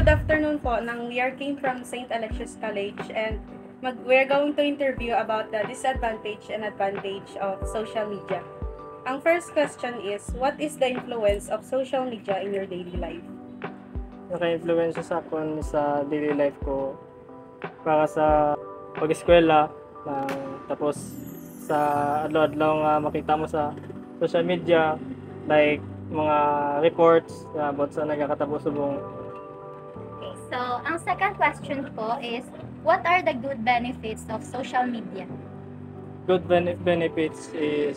good afternoon po. We are came from St. Alexius College and we're going to interview about the disadvantage and advantage of social media. Ang first question is, what is the influence of social media in your daily life? Naka-influence sa akin sa daily life ko para sa pag-eskwela, tapos sa adlaw-adlaw nga makita mo sa social media like mga reports about sa nagkakatabo subong. Okay, so ang second question po is, what are the good benefits of social media? Good benefits is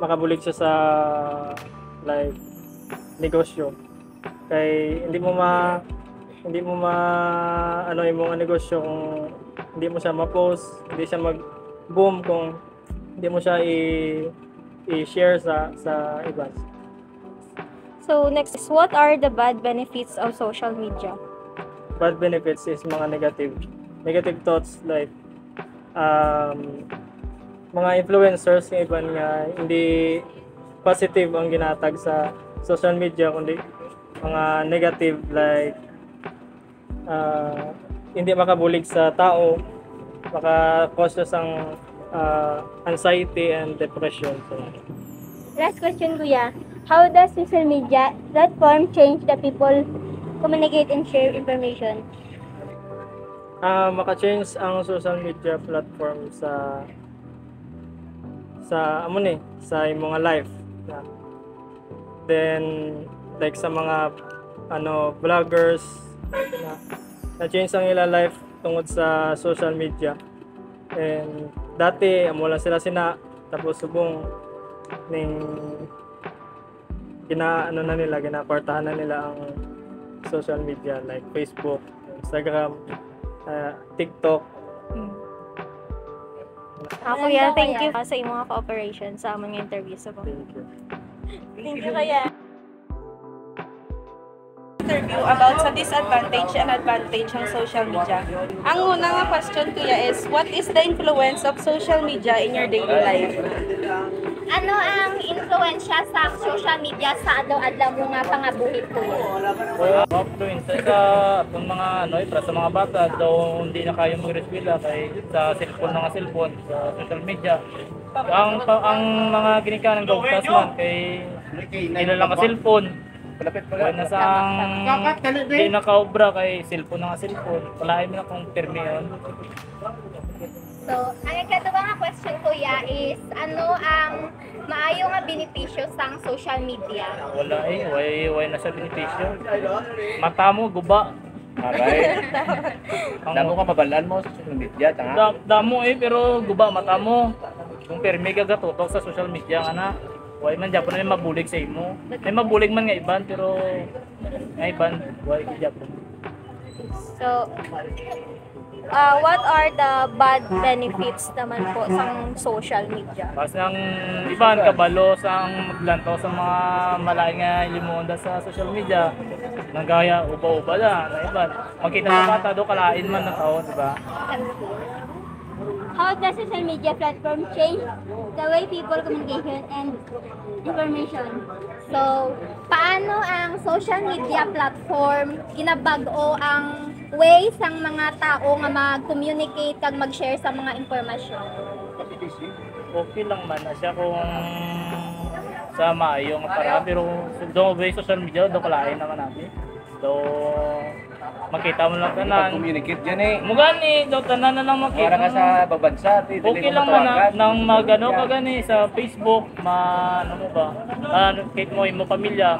makabulig siya sa like negosyo. Kay hindi mo ma ano yung mga negosyo kung hindi mo siya ma-post, hindi siya mag-boom kung hindi mo siya i-share sa iba. So next is, what are the bad benefits of social media? Bad benefits is mga negative thoughts like mga influencers ng iban nga hindi positive ang ginatag sa social media kundi mga negative like hindi makabulig sa tao, maka-cause ang anxiety and depression. So, Last question, Kuya. How does social media platform change the people communicate and share information? maka-change ang social media platform sa mga life. Then like sa mga vloggers na-change ang ila life tungod sa social media. And dati amo lang sila tapos subong ning ginakwartahan na nila ang social media like Facebook, Instagram, TikTok. Kuya, thank you sa imong cooperation sa among interview. Thank you, Kuya. Interview about sa disadvantage and advantage ng social media. Ang una nga question, Kuya, is what is the influence of social media in your daily life? Ano ang influensya sa social media sa adlaw-adlaw mo nga pangabuhi po? Influence sa atong mga para sa mga bata daw hindi na kayo mag-reskwela kay sa cellphone sa social media. Ang mga ginikanan gawtas man kay nila lang ka cellphone. Kaya na hindi nakaobra kay cellphone na nga cellphone. Wala mo na kung termi yun. So, ang ikaduwa nga question, Kuya, is ano ang maayo nga benepisyo sa social media? Wala way na sa benepisyo. Mata mo guba. Aray. Damo ka mabalaan mo sa social media, tanga. Damo pero guba mata mo. Kung permi ka gatutok sa social media nga na. Way man Japon na mabulig sa imo. May mabulig man nga iban pero nga iban way Japon. So, what are the bad benefits naman po sa social media? Kasi ang iban kabalo sang maglantaw sa mga malain nga limonda sa social media. Nagaya uba-uba na iban. Makita ng bata do kalain man ng tao, di ba? How does social media platform change the way people communication and information? So, paano ang social media platform ginabag-o ang ways ang mga tao nga mag-communicate kag mag-share sa mga impormasyon? Okay lang man na siya kung sa maayo nga para pero do way social media do kalain naman natin. Do makita mo lang tanan. Communicate yan eh. Mugani do tanan na lang makita. Para ka sa babansa, Okay lang man nang magano ka gani sa Facebook, ano mo ba? Kahit mo imo pamilya,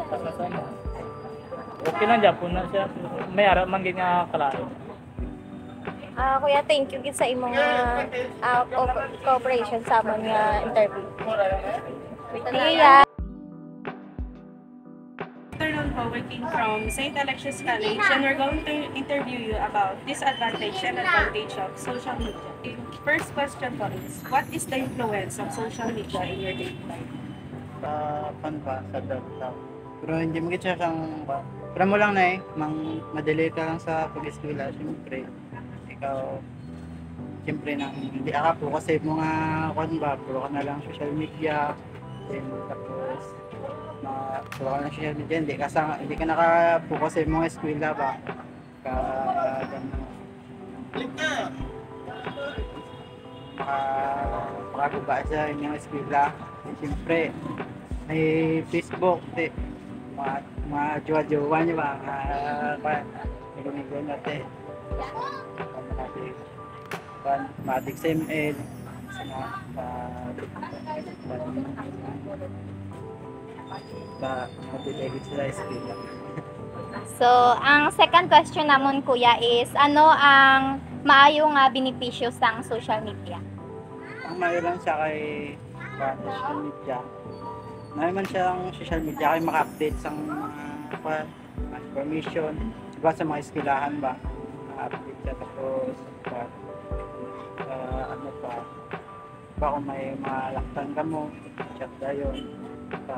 kasasama. Okay lang Japon na siya. May ara man gid nga kalain. Kuya, thank you gid sa imong cooperation sa among interview. Kuya. Afternoon po, we came from St. Alexius College and we're going to interview you about disadvantage and advantage of social media. First question po is, what is the influence of social media in your daily life? Sa daw. Pero hindi mo siya pero mo lang na madali ka lang sa pag-eskwela, siyempre. Ikaw, siyempre hindi ka po kasi mga puro ka na lang social media, then tapos Gawa ka ng social media, hindi ka nakapokus sa mga eskwela ba? Makaguba sa inyong eskwela. Siyempre, may Facebook, mga jowa-jowa niyo ba? Mga natin. Matik sa ML. Matilegit sila eskwela. So, ang second question namon kuya is, ano ang maayo nga benepisyo sa social media? Ang mayroon siya kay social media. Mayroon siyang social media kay maka-update sa mga information. Diba sa mga eskwelahan ba? Maka-update siya tapos ano pa? Diba kung may mga laktan ka mo, chat na yun. Sa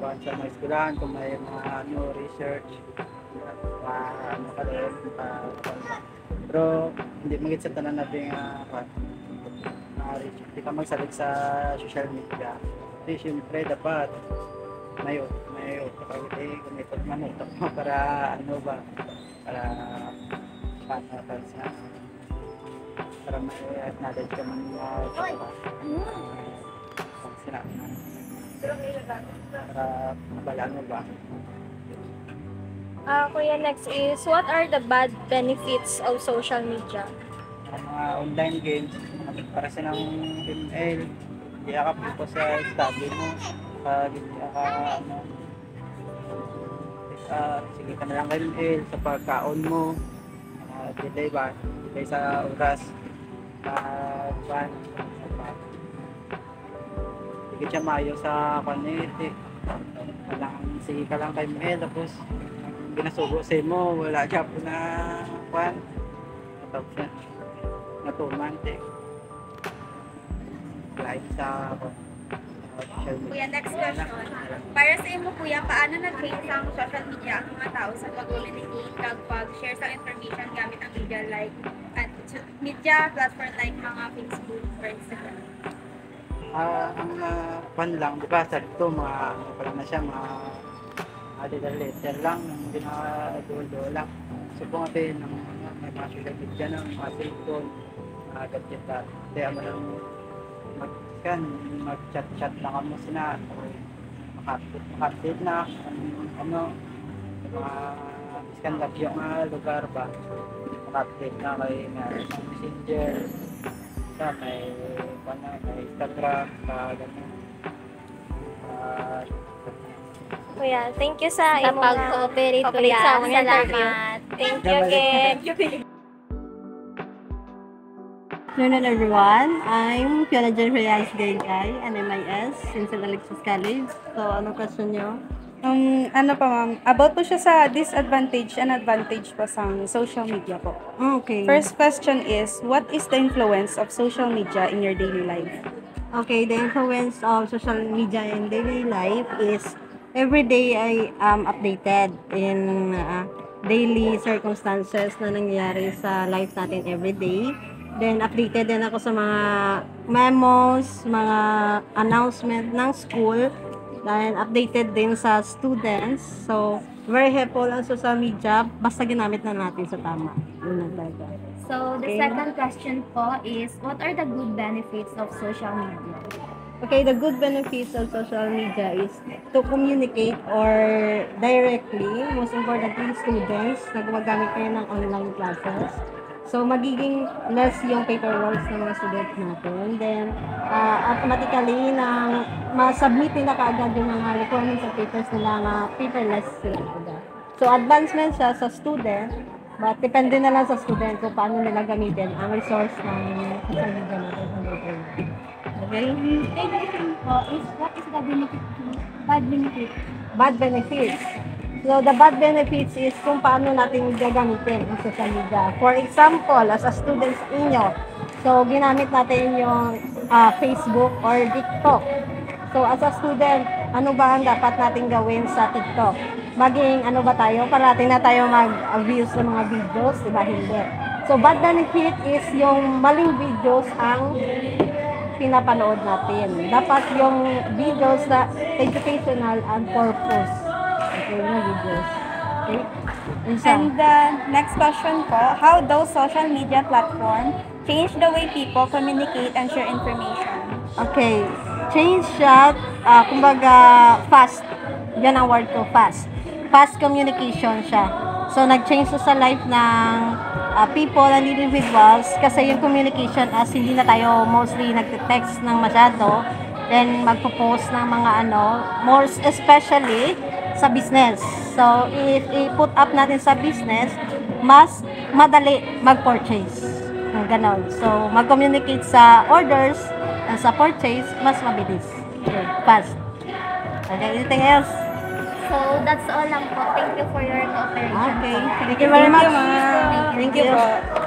mga eskwelahan kung may mga research, ano ka rin. Pero hindi magit sa tanan natin hindi ka magsalit sa social media. Kasi siyempre dapat may gumitot man utak mo para ano ba, para para may knowledge ka man para mabalaan mo ba. Kuya, next is, what are the bad benefits of social media? Mga online games, para sa ng ML, hindi ka po sa study mo, hindi ka sige ka na lang ML sa pagkaon mo, delay ba? Delay sa oras, hindi siya mayo sa paniti. Sige ka lang kay ML, tapos ginasugo sa mo, wala siya po na kwan. Tapos na natuman, like sa social media. Kuya, next question. Para sa imo kuya, paano nag-change ang social media ang mga tao sa pag-communicate kag pag-share sa information gamit ang media like media platform like mga Facebook or Instagram? Ang pan lang, di ba, sa ito, ano pa lang na siya, letter lang, hindi na dulo lang. So kung natin, may mga social media ng mga cellphone, mga gadget, kaya mo lang mag-chat-chat lang kamo sina, makapit na, mga iskan lagyo nga lugar ba, makapit na kay Messenger, may Instagram, gano'n. Kuya, thank you sa Sa imo pag-cooperate kuya. sa among interview. Salamat. Thank you again. Good afternoon, everyone. I'm Fiona Jen Reyes Gaygay, NMIS, in St. Alexis College. So, ano question nyo? Ano pa ma'am, about po siya sa disadvantage and advantage po sa social media po. Okay. First question is, what is the influence of social media in your daily life? Okay, the influence of social media in daily life is every day I am updated in daily circumstances na nangyayari sa life natin every day. Then, updated din ako sa mga memos, mga announcement ng school. Then, updated din sa students. So, very helpful ang social media basta ginamit na natin sa tama. Yun lang talaga. So, the Okay. second question po is, what are the good benefits of social media? Okay, the good benefits of social media is to communicate or directly, most importantly, students na gumagamit kayo ng online classes. So, magiging less yung paperwork ng mga students natin. Then, automatically, ma-submit nila kaagad yung mga requirements of papers nila na paperless sila agad. So, advancement siya sa student, but depende na lang sa student kung paano nila gamitin ang resource ng social media natin sa internet. Okay? What is the bad benefit? Bad benefits. So, the bad benefits is kung paano natin gagamitin ang social media. For example, as a student sa inyo, so, ginamit natin yung Facebook or TikTok. So, as a student, ano ba ang dapat natin gawin sa TikTok? Maging ano ba tayo? Parating na tayo mag-views ng mga videos, diba? Hindi. So, bad benefit is yung maling videos ang pinapanood natin. Dapat yung videos na educational and purpose. Okay, na videos. Okay? Isa. And next question po, how does social media platform change the way people communicate and share information? Okay. Change siya, kumbaga, fast. Yan ang word ko, fast. Fast communication siya. So, nag-change siya sa life ng people and individuals kasi yung communication as hindi na tayo mostly nag-text ng masyado, then magpo-post ng mga more especially sa business. So, if i-put up natin sa business, mas madali mag-purchase. Ganon. So, mag-communicate sa orders and sa purchase, mas mabilis. Okay, fast. Okay, anything else? So, that's all lang po. Thank you for your cooperation. Okay. po. Thank you very much. Thank you po.